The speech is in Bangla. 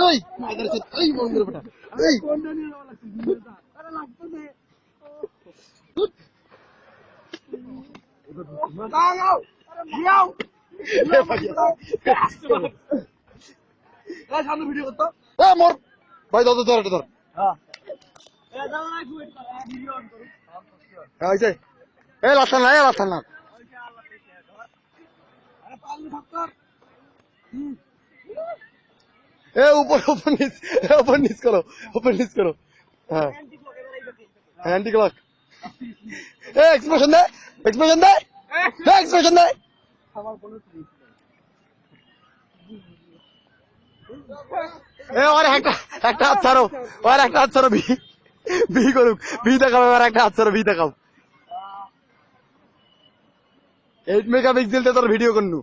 ওই মাদার চোদ ওই বন্ধুর বেটা এই কোনটা নিয়ে যাওয়া লাগছে আরে লাগতো না দাঁড়াও আরে ভিয়াও এই সামনে ভিডিও করতো এ মোর ভাই ধর ধর ধর হ্যাঁ এ দাও না একটু ওয়েট কর ভিডিও অন করুন হ্যাঁ হইছে এ লাসান না আরে পাগল ফক্কর এ উপর নিচ করো হ্যাঁ অ্যান্টি ক্লক এ এক্সপ্রেশন দে আমার কোনো এ আর একটা হাত ছাড়ো বি করুক বি দেখাও এবার একটা হাত ছাড়ো বি দেখাও 8 মেগাপিক্সেল তে তোর ভিডিও করনু